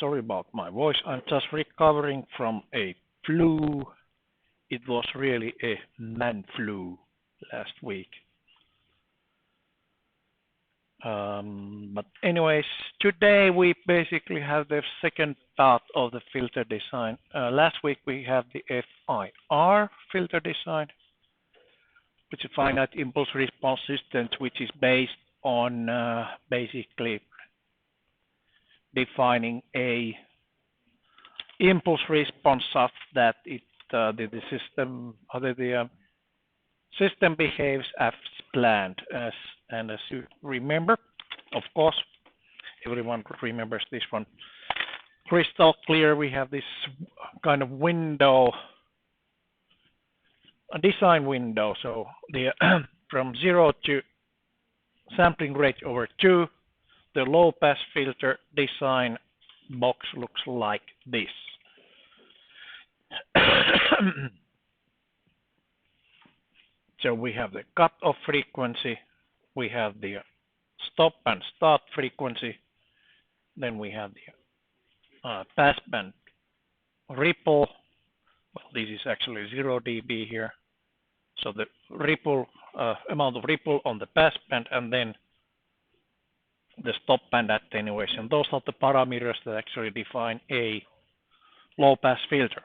sorry about my voice. I'm just recovering from a flu. It was really a man flu last week. But anyways, today we basically have the second part of the filter design. Last week we have the FIR filter design, which is finite impulse response system, which is based on basically defining a impulse response such that the system behaves as planned. And as you remember, of course, everyone remembers this one crystal clear. We have this kind of window, a design window. So the from 0 to sampling rate over 2, the low pass filter design box looks like this. So we have the cutoff frequency, we have the stop and start frequency, then we have the passband ripple. Well, this is actually 0 dB here. So the ripple amount of ripple on the passband, and then the stop band attenuation. Those are the parameters that actually define a low pass filter.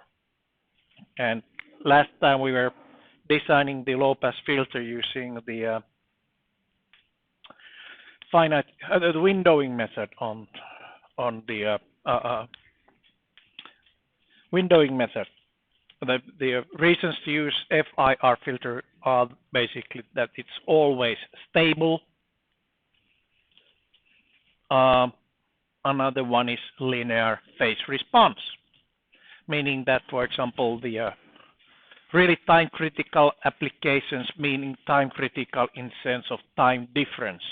And last time we were designing the low pass filter using the finite the windowing method on the windowing method. The reasons to use FIR filter are basically that it's always stable. Another one is linear phase response, meaning that, for example, the really time critical applications, meaning time critical in sense of time difference,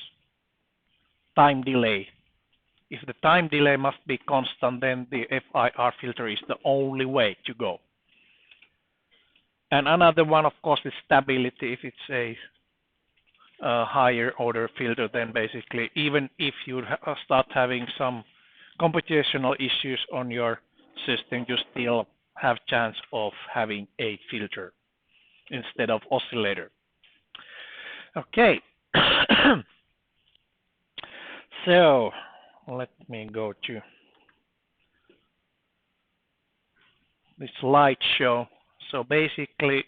time delay. If the time delay must be constant, then the FIR filter is the only way to go. And another one, of course, is stability. If it's a higher order filter, then basically even if you start having some computational issues on your system, you still have chance of having a filter instead of oscillator. Okay. So let me go to the slideshow. So basically,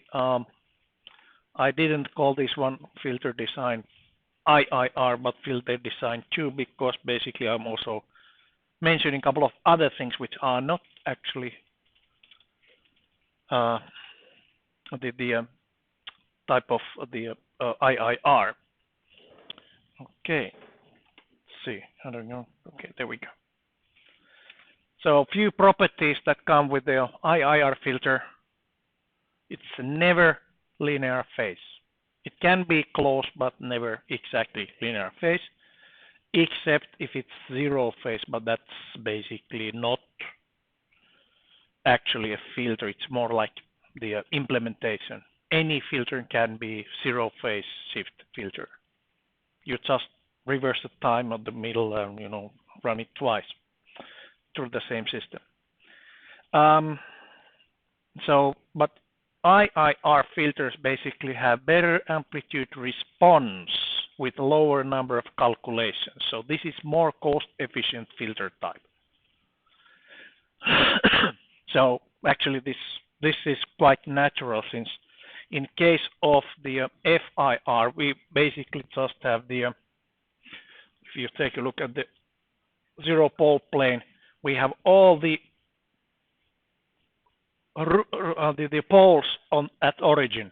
I didn't call this one filter design IIR, but filter design 2, because basically I'm also mentioning a couple of other things which are not actually the type of the IIR. Okay, let's see, I don't know. Okay, there we go. So a few properties that come with the IIR filter. It's never linear phase. It can be close, but never exactly linear phase, except if it's 0 phase, but that's basically not actually a filter. It's more like the implementation. Any filter can be 0 phase shift filter. You just reverse the time of the middle and run it twice through the same system. But IIR filters basically have better amplitude response with lower number of calculations. So this is more cost-efficient filter type. So actually this is quite natural, since in case of the FIR, we basically just have the, if you take a look at the zero pole plane, we have all the poles at origin,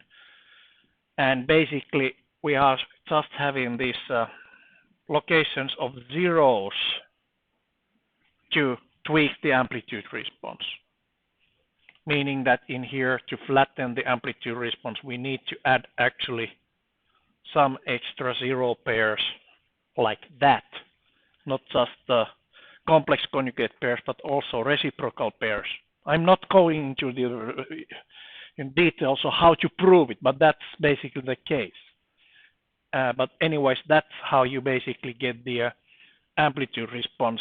and basically we are just having these locations of zeros to tweak the amplitude response, meaning that in here, to flatten the amplitude response, we need to add actually some extra 0 pairs like that, not just the complex conjugate pairs, but also reciprocal pairs. I'm not going into in details of how to prove it, but that's basically the case. But anyways, that's how you basically get the amplitude response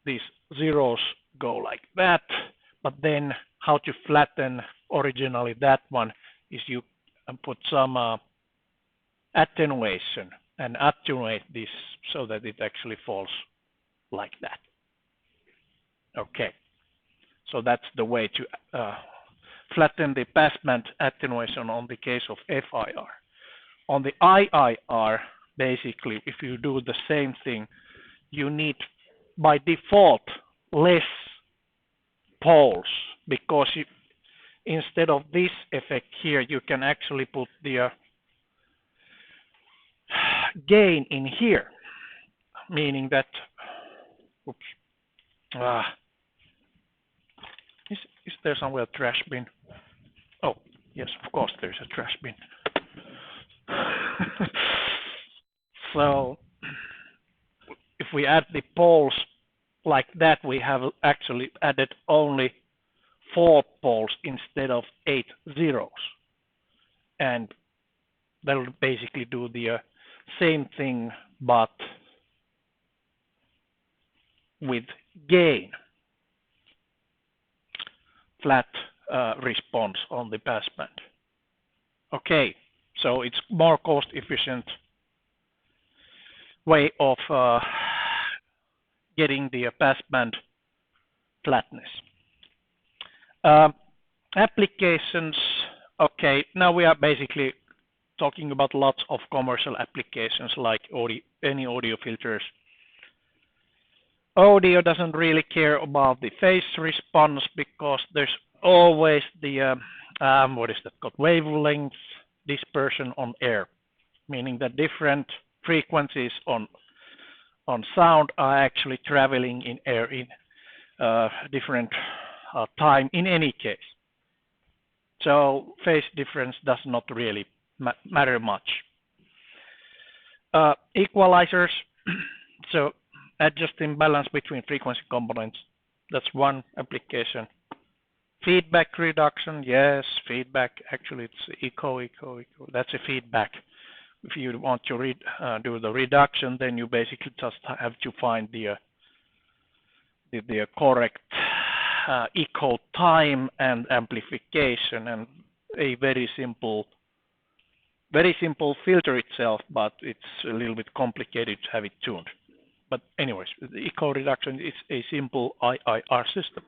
these zeros go like that, but then how to flatten originally that one is you put some attenuation and attenuate this so that it actually falls like that. Okay, so that's the way to flatten the passband attenuation on the case of FIR. On the IIR, basically, if you do the same thing, you need by default less poles, because instead of this effect here, you can actually put the gain in here, meaning that, oops, is there somewhere a trash bin? Oh, yes, of course there's a trash bin. So if we add the poles like that, we have actually added only 4 poles instead of 8 zeros. And that will basically do the same thing, but with gain, flat response on the passband. Okay, so it's more cost efficient way of getting the passband flatness. Applications, okay, now we are basically talking about lots of commercial applications like any audio filters. Audio doesn't really care about the phase response because there's always the, what is that called, wavelength dispersion on air, meaning that different frequencies on sound are actually traveling in air in different time in any case. So phase difference does not really matter much. Equalizers, so adjusting balance between frequency components, that's one application. Feedback reduction, yes, feedback, actually it's echo, that's a feedback. If you want to do the reduction, then you basically just have to find the correct echo time and amplification, and a very simple filter itself, but it's a little bit complicated to have it tuned. But anyways, the echo reduction is a simple IIR system.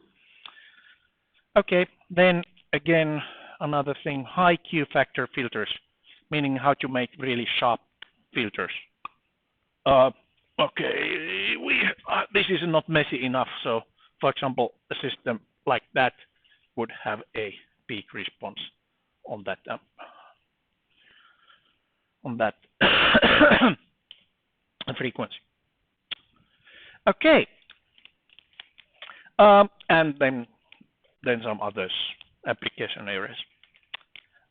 Okay, then again, another thing, high Q factor filters, meaning how to make really sharp filters. Okay, this is not messy enough, so for example, a system like that would have a peak response on that frequency. Okay, and then some others application areas.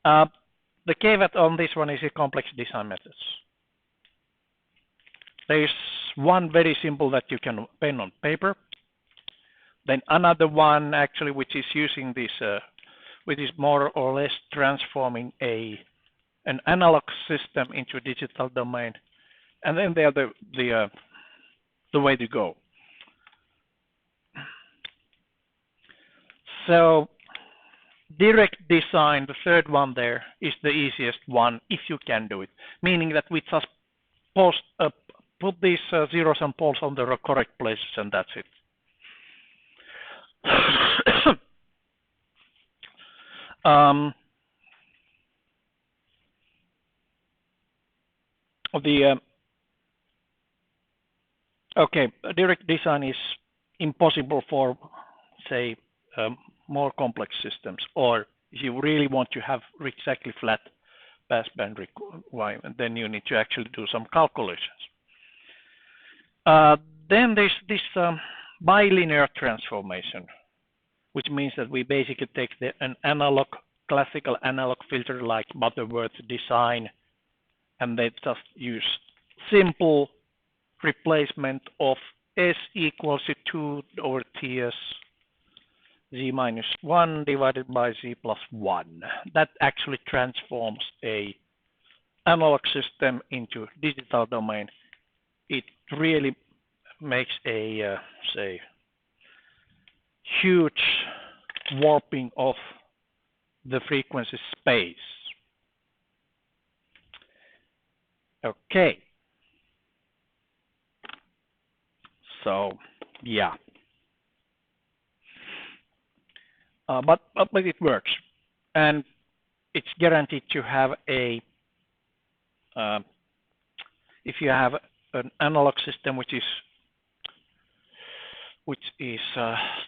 The caveat on this one is a complex design methods. There is one very simple that you can pen on paper. Then another one actually which is using this, which is more or less transforming an analog system into a digital domain, and then they are the way to go. So direct design, the third one there, is the easiest one if you can do it, meaning that we just put these zeros and poles on the correct places, and that's it. Okay, direct design is impossible for, say, more complex systems, or if you really want to have exactly flat passband requirement, then you need to actually do some calculations. Then there's this bilinear transformation, which means that we basically take an classical analog filter like Butterworth design, and they just use simple replacement of S equals to 2 over Ts Z minus 1 divided by Z plus 1. That actually transforms a analog system into digital domain. It really makes a, say, huge warping of the frequency space. Okay. So, yeah. But it works. And it's guaranteed to have a, if you have an analog system which is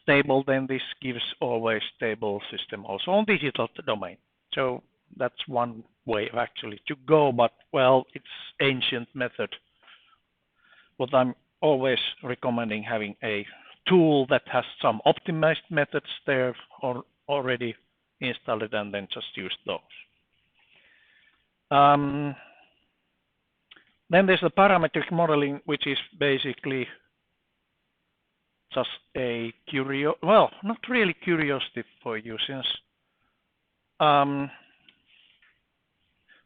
stable, then this gives always stable system also on digital domain. So that's one way of actually to go, but well, it's ancient method. What I'm always recommending having a tool that has some optimized methods there or already installed and then just use those. Then there's the parametric modeling, which is basically just a well, not really curiosity for you, since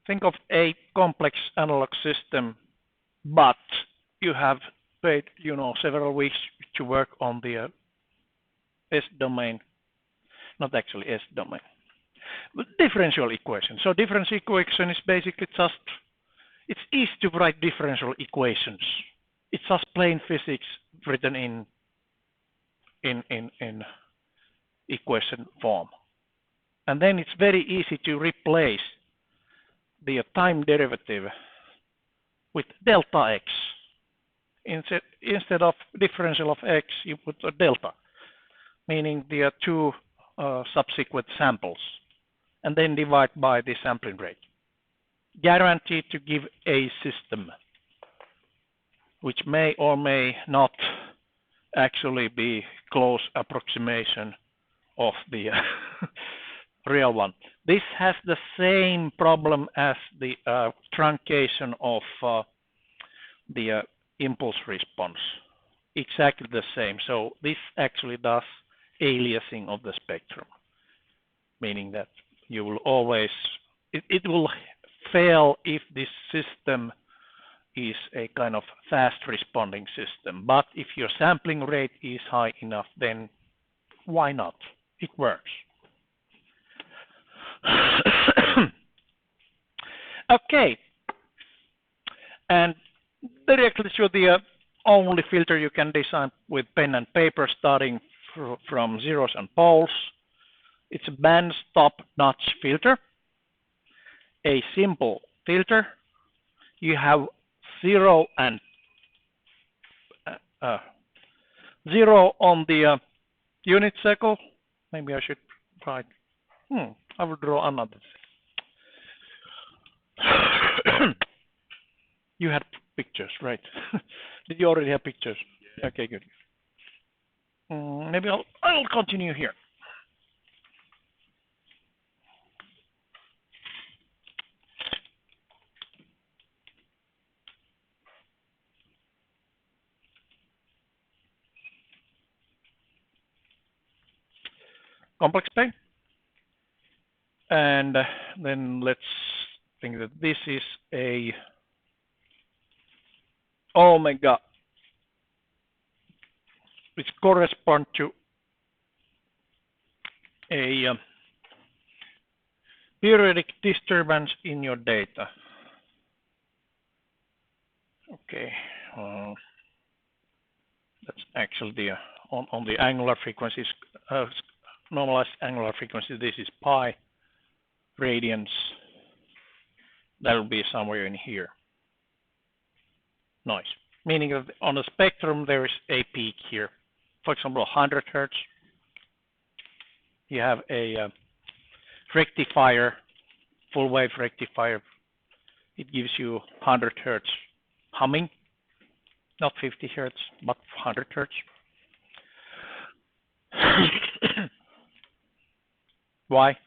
think of a complex analog system, but you have paid, several weeks to work on the S domain, not actually S domain, but differential equation. So differential equation is basically just, it's easy to write differential equations. It's just plain physics written in equation form. And then it's very easy to replace the time derivative with delta x. Instead of differential of x, you put a delta, meaning the two subsequent samples, and then divide by the sampling rate. Guaranteed to give a system, which may or may not actually be close approximation of the real one. This has the same problem as the truncation of the impulse response. Exactly the same. So this actually does aliasing of the spectrum, meaning that you will always, it will fail if this system is a kind of fast responding system. But if your sampling rate is high enough, then why not? It works. Okay. And directly to the only filter you can design with pen and paper, starting from zeros and poles. It's a band stop notch filter, a simple filter. You have 0 and 0 on the unit cycle. Maybe I should try. I will draw another. You had pictures, right? Did you already have pictures? Yeah. Okay, good. Maybe I'll continue here. Complex plane. And then let's think that this is a omega, which corresponds to a periodic disturbance in your data. Okay, that's actually the on the angular frequencies, normalized angular frequency. This is pi radians. That will be somewhere in here. Noise, meaning that on the spectrum there is a peak here. For example, 100 hertz. You have a rectifier, full wave rectifier. It gives you 100 hertz humming, not 50 hertz, but 100 hertz. Why?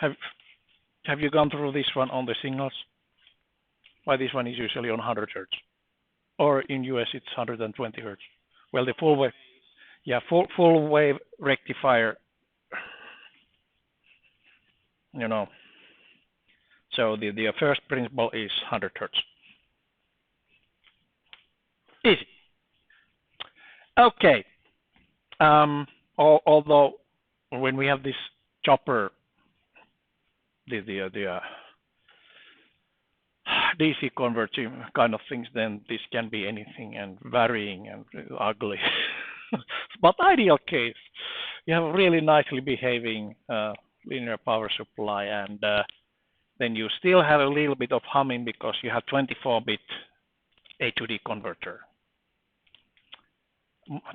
Have you gone through this one on the signals? Why this one is usually on 100 hertz? Or in US it's 120 hertz. Well, the full wave, yeah, full wave rectifier, So the first principle is 100 hertz. Easy. Okay. although when we have this chopper, the DC converting kind of things, then this can be anything and varying and ugly. But ideal case, you have a really nicely behaving linear power supply, and then you still have a little bit of humming because you have 24-bit A to D converter.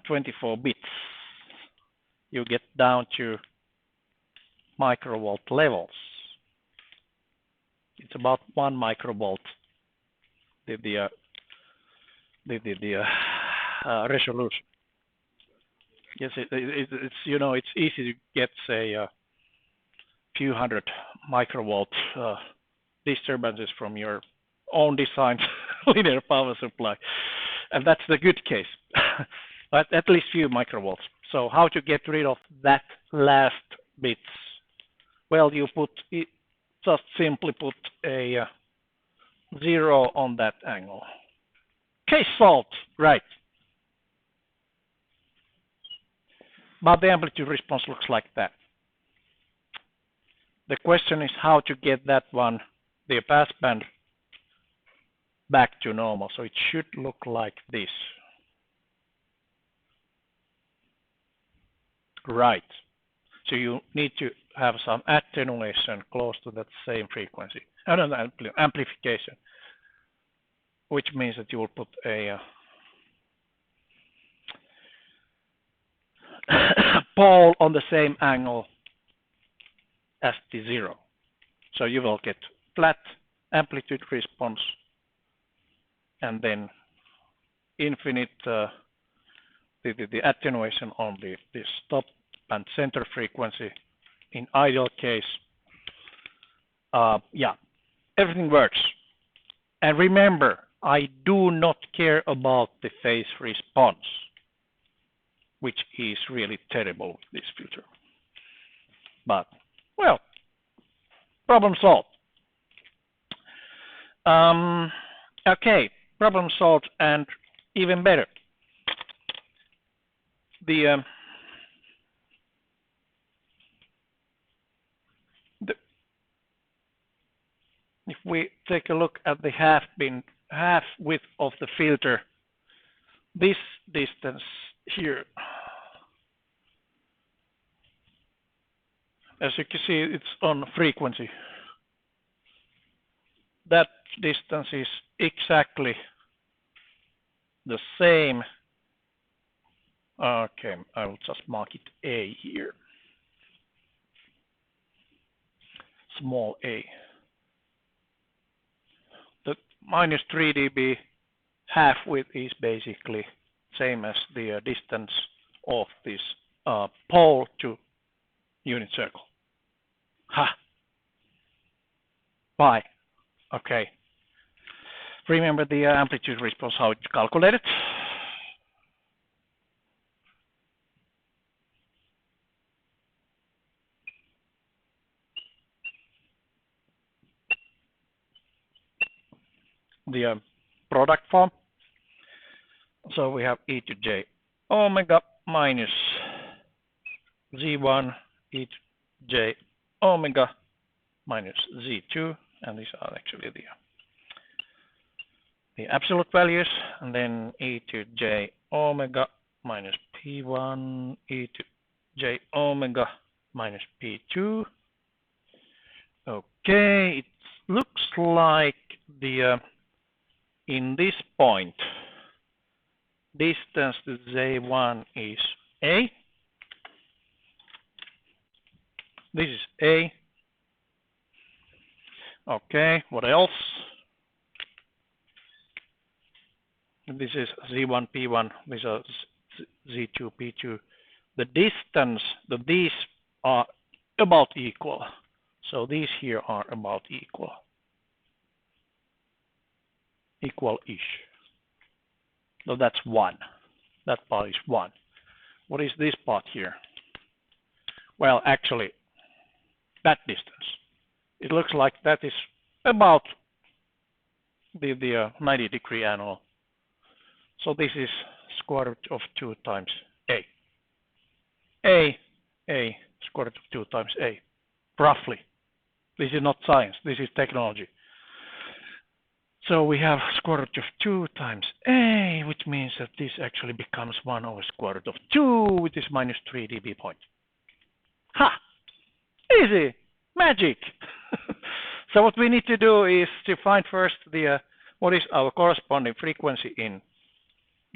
24 bits. You get down to microvolt levels. It's about 1 microvolt, the resolution. Yes, it's it's easy to get, say, a few hundred microvolt disturbances from your own designed linear power supply, and that's the good case. But at least few microvolts. So how to get rid of that last bits? Well, you just simply put a 0 on that angle. Case solved, right? But the amplitude response looks like that. The question is how to get that one, the passband, back to normal. So it should look like this. Right. So you need to have some attenuation close to that same frequency. Amplification, which means that you will put a pole on the same angle as the 0. So you will get flat amplitude response and then infinite the attenuation on the stop and center frequency. In ideal case, yeah, everything works. And remember, I do not care about the phase response, which is really terrible with this filter. But, well, problem solved. Okay, problem solved, and even better. If we take a look at the half width of the filter, this distance here, as you can see, it's on frequency. That distance is exactly the same. Okay, I will just mark it A here. Small a. The minus 3 dB half width is basically same as the distance of this pole to unit circle. Ha! Bye. Okay. Remember the amplitude response, how it's calculated. The product form. So we have e to j omega minus z1 e to j omega minus z2, and these are actually the absolute values, and then e to j omega minus p1 e to j omega minus p2. Okay, it looks like the in this point distance to z1 is a. This is a. Okay, what else? This is z1 p1. These are z2 p2. The distance, these are about equal. So these here are about equal. Equal-ish. So that's 1. That part is 1. What is this part here? Well, actually, that distance. It looks like that is about the 90-degree angle. So this is square root of 2 times a. A square root of 2 times A, roughly. This is not science, this is technology. So we have square root of 2 times A, which means that this actually becomes 1 over square root of 2, which is minus 3 dB point. Ha! Easy! Magic! So what we need to do is to find first the what is our corresponding frequency in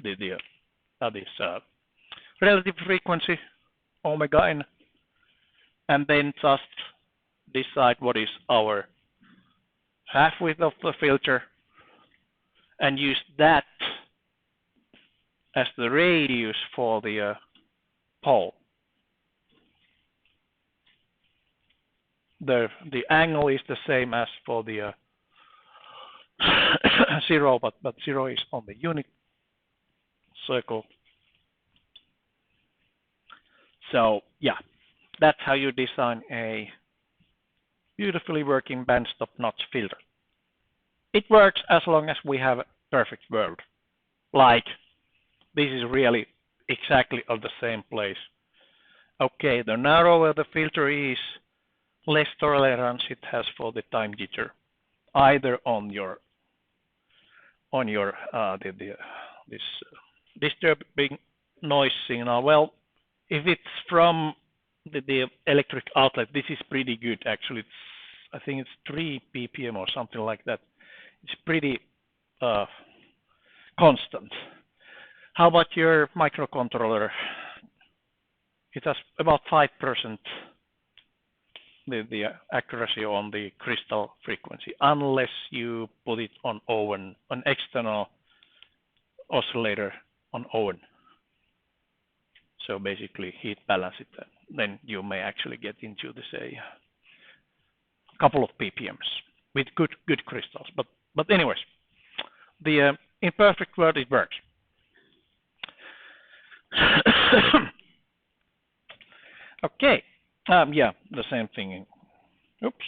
that is relative frequency, omega n, and then just decide what is our half width of the filter and use that as the radius for the pole. The angle is the same as for the 0, but 0 is on the unit circle. So yeah, that's how you design a beautifully working bandstop notch filter. It works as long as we have a perfect world. Like this is really exactly on the same place. Okay, the narrower the filter is, less tolerance it has for the time jitter, either on your this disturbing noise signal. Well, if it's from the electric outlet, this is pretty good actually. I think it's 3 ppm or something like that. It's pretty constant. How about your microcontroller? It has about 5% the accuracy on the crystal frequency, unless you put it on Owen, an external oscillator on Owen. So basically heat balance it, then you may actually get into the say a couple of ppms with good crystals. But anyways, the in perfect world it works. Okay. Yeah, the same thing. Oops.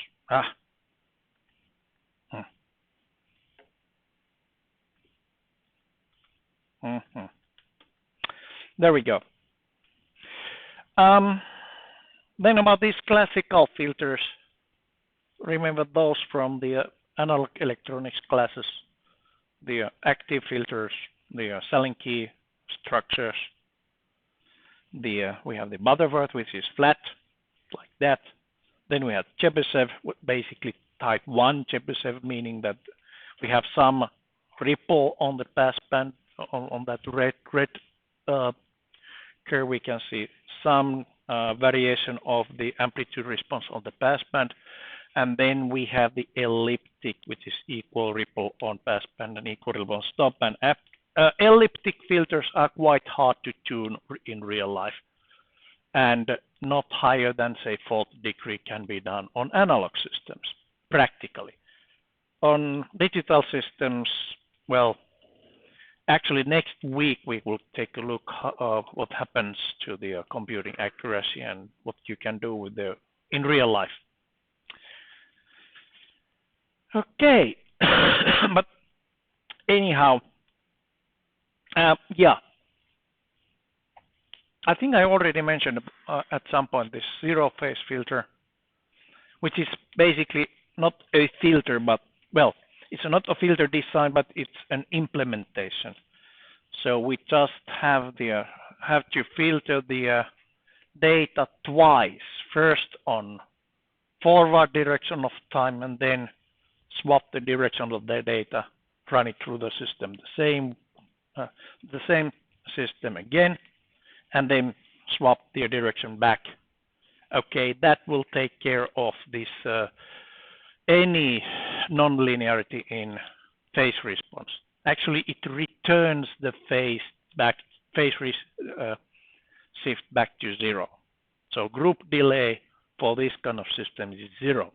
There we go. Then about these classical filters, remember those from the analog electronics classes, the active filters, the Salinki structures. We have the Butterworth, which is flat, like that. Then we have Chebyshev, basically type 1 Chebyshev, meaning that we have some ripple on the passband, on that red curve. We can see some variation of the amplitude response on the passband. And then we have the elliptic, which is equal ripple on passband and equal ripple on stopband. Elliptic filters are quite hard to tune in real life, and not higher than, say, 4th degree can be done on analog systems, practically. On digital systems, well, actually next week we will take a look what happens to the computing accuracy and what you can do with in real life. Okay, but anyhow, yeah, I think I already mentioned at some point this zero phase filter, which is basically not a filter, but well, it's not a filter design, but it's an implementation. So we just have to filter the data twice, first on forward direction of time, and then swap the direction of the data, run it through the system, the same system again, and then swap the direction back. Okay, that will take care of this any nonlinearity in phase response. Actually, it returns the phase shift back to 0. So group delay for this kind of system is 0,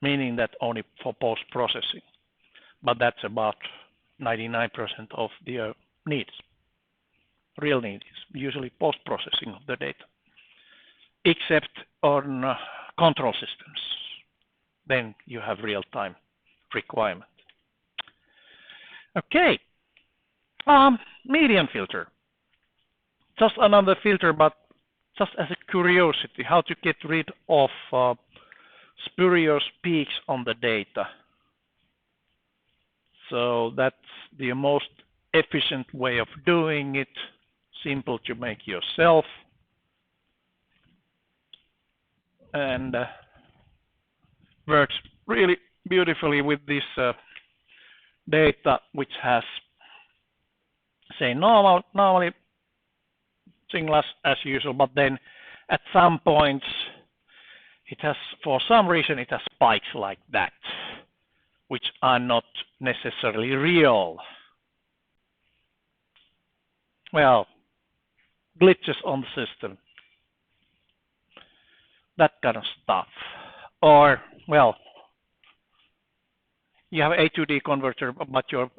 meaning that only for post-processing. But that's about 99% of the needs. Real need is usually post-processing of the data, except on control systems. Then you have real-time requirement. Okay, median filter. Just another filter, but just as a curiosity, how to get rid of spurious peaks on the data. So that's the most efficient way of doing it, simple to make yourself. And works really beautifully with this data, which has, say, normally single as usual, but then at some points it has, for some reason, it has spikes like that, which are not necessarily real. Well, glitches on the system, that kind of stuff. Or, well, you have a to D converter, but your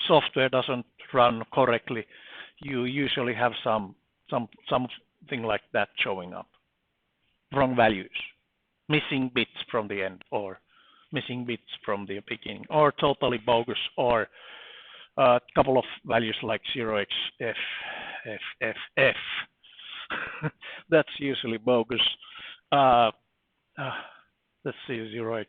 software doesn't run correctly. You usually have something like that showing up. Wrong values, missing bits from the end, or missing bits from the beginning, or totally bogus, or a couple of values like 0x, F. That's usually bogus. Let's see, 0x,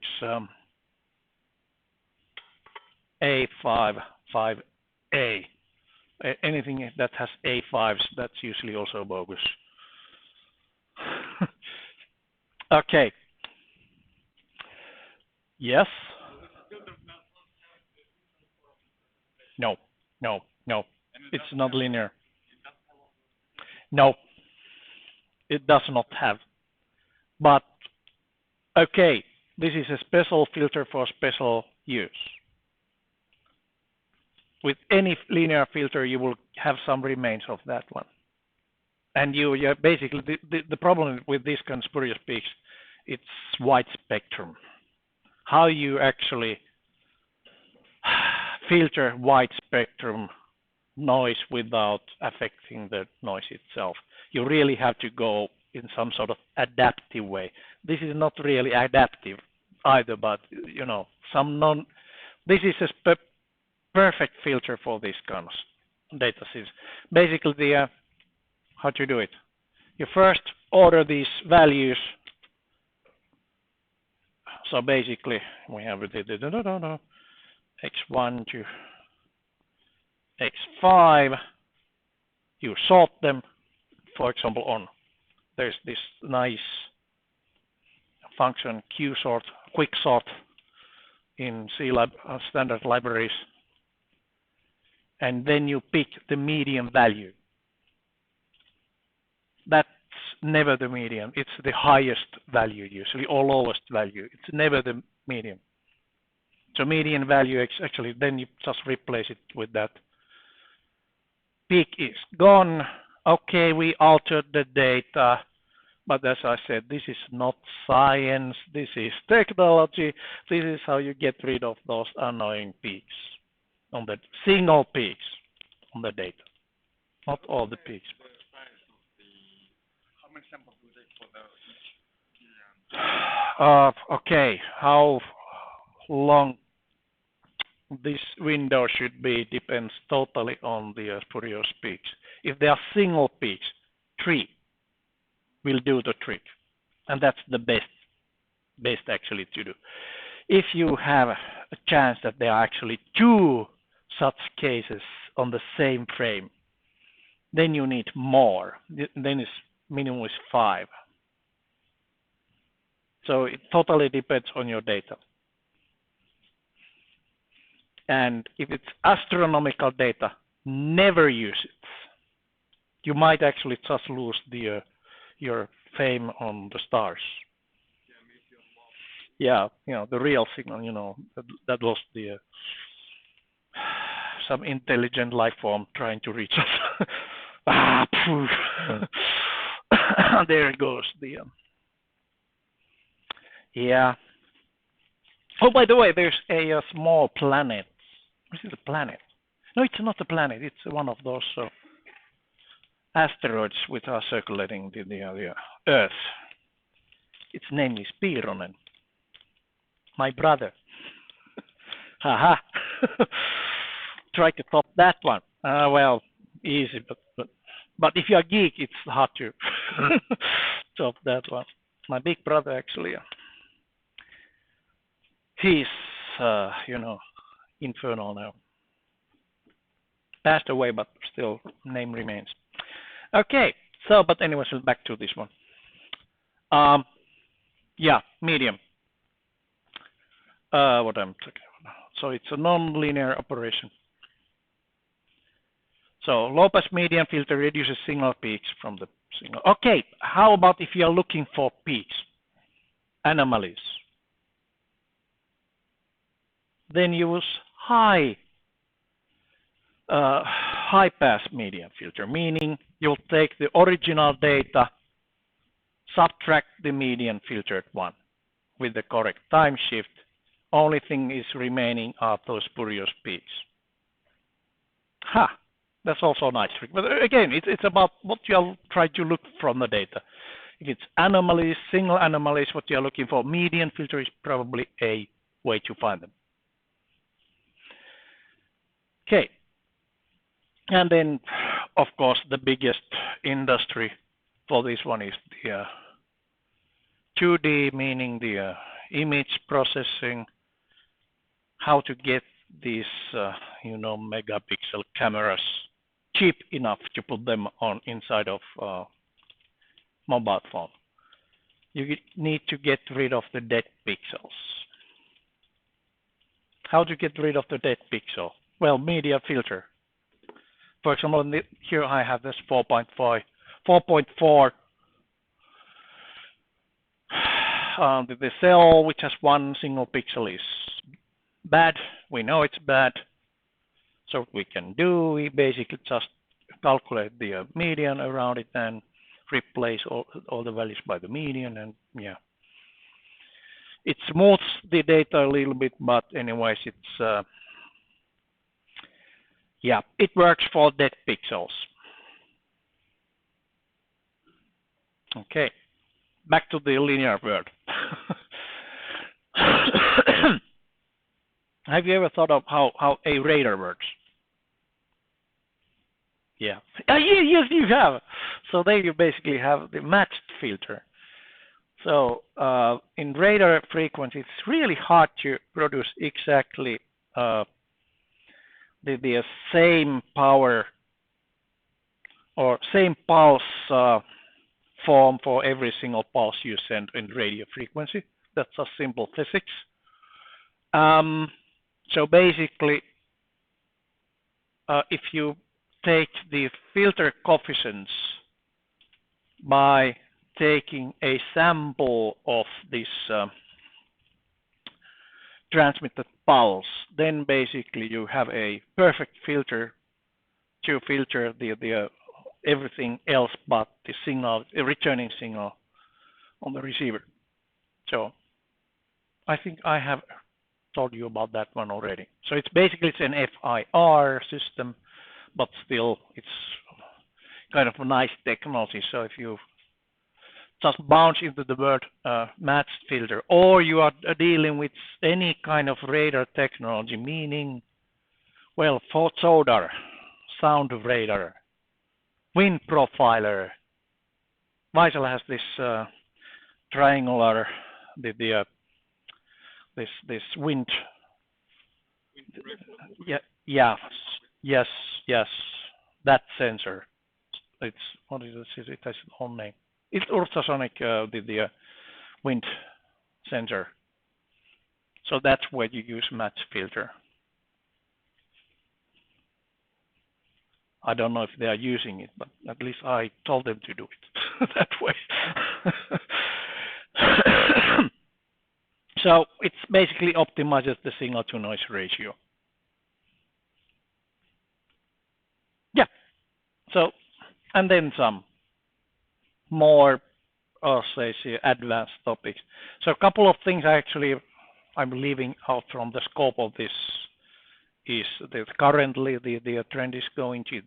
A5, 5A. Anything that has A5s, that's usually also bogus. Okay. Yes? No. It's not linear. No, it does not have. But, okay, this is a special filter for special use. With any linear filter, you will have some remains of that one. And you basically, the problem with these kind of spurious peaks, it's wide spectrum. How you actually filter wide spectrum noise without affecting the noise itself. You really have to go in some sort of adaptive way. This is not really adaptive either, but you know, this is a perfect filter for this kind of data sets. Basically, how to do it? You first order these values. So basically, we have x1 to x5. You sort them. For example, there's this nice function qsort, quicksort in C-lab standard libraries, and then you pick the median value. That's never the median. It's the highest value usually, or lowest value. It's never the median. So median value actually, then you just replace it with that. Peak is gone. Okay, we altered the data, but as I said, this is not science. This is technology. This is how you get rid of those annoying peaks, on the single peaks on the data, not all the peaks. How many samples do you take for each? Okay, how long this window should be depends totally on the spurious peaks. If they are single peaks, 3 will do the trick, and that's the best actually to do. If you have a chance that there are actually 2 such cases on the same frame, then you need more. Then it's minimum is 5. So it totally depends on your data. And if it's astronomical data, never use it. You might actually just lose your fame on the stars. Yeah, you know, the real signal, you know, that was the some intelligent life form trying to reach us. There it goes. Yeah. Oh, by the way, there's a small planet. This is a planet. No, it's not a planet. It's one of those asteroids which are circulating the Earth. Its name is Piironen. My brother. Haha. Try to top that one. Well, easy, but But if you're a geek, it's hard to top that one. My big brother actually, he's infernal now. Passed away, but still name remains. Okay, so but anyway, so back to this one. Yeah, medium. What I'm talking about. So it's a non-linear operation. So low-pass medium filter reduces signal peaks from the signal. Okay, how about if you're looking for peaks, anomalies? Then use high-pass medium filter, meaning you'll take the original data, subtract the median filtered one with the correct time shift. Only thing is remaining are those spurious peaks. That's also a nice trick. But again, it's about what you'll try to look from the data. If it's anomalies, single anomalies, what you're looking for, median filter is probably a way to find them. Okay. And then, of course, the biggest industry for this one is the 2D, meaning the image processing, how to get these, megapixel cameras cheap enough to put them on inside of mobile phone. You need to get rid of the dead pixels. How to get rid of the dead pixel? Well, media filter. For example, here I have this 4.4. The cell which has one single pixel is bad. We know it's bad. So what we can do, we basically just calculate the median around it and replace all the values by the median, and yeah. It smooths the data a little bit, but anyways, it's it works for dead pixels. Okay, back to the linear world. Have you ever thought of how a radar works? Yeah. Yes, you have. So there you basically have the matched filter. So in radar frequency, it's really hard to produce exactly the same power or same pulse form for every single pulse you send in radio frequency. That's a simple physics. So basically, if you take the filter coefficients by taking a sample of this transmitted pulse, then basically you have a perfect filter to filter the everything else but the signal, the returning signal on the receiver. So I think I have told you about that one already. So it's basically an FIR system, but still it's kind of a nice technology. So if you just bounce into the word matched filter, or you are dealing with any kind of radar technology, meaning, well, photodar, sound radar, wind profiler. Weisel has this triangular, this wind. Yes, that sensor. It's what is it? It has its own name. It's ultrasonic, the wind sensor. So that's where you use match filter. I don't know if they are using it, but at least I told them to do it that way. So it basically optimizes the signal to noise ratio. Yeah. So, and then some more, advanced topics. So a couple of things I'm leaving out from the scope of this is that currently the trend is going to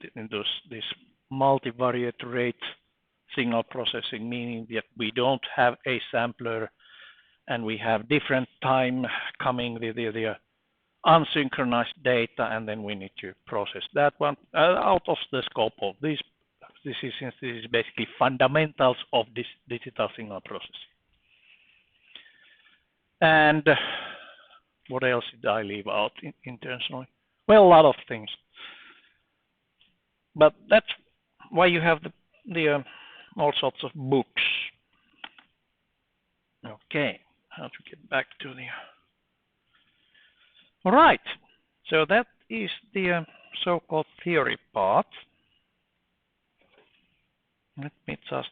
this multivariate rate signal processing, meaning that we don't have a sampler and we have different time coming the unsynchronized data, and then we need to process that one out of the scope of this This is basically fundamentals of this digital signal processing. And what else did I leave out intentionally? Well, a lot of things. But that's why you have the all sorts of books. Okay, how to get back to the... All right, so that is the so-called theory part. Let me just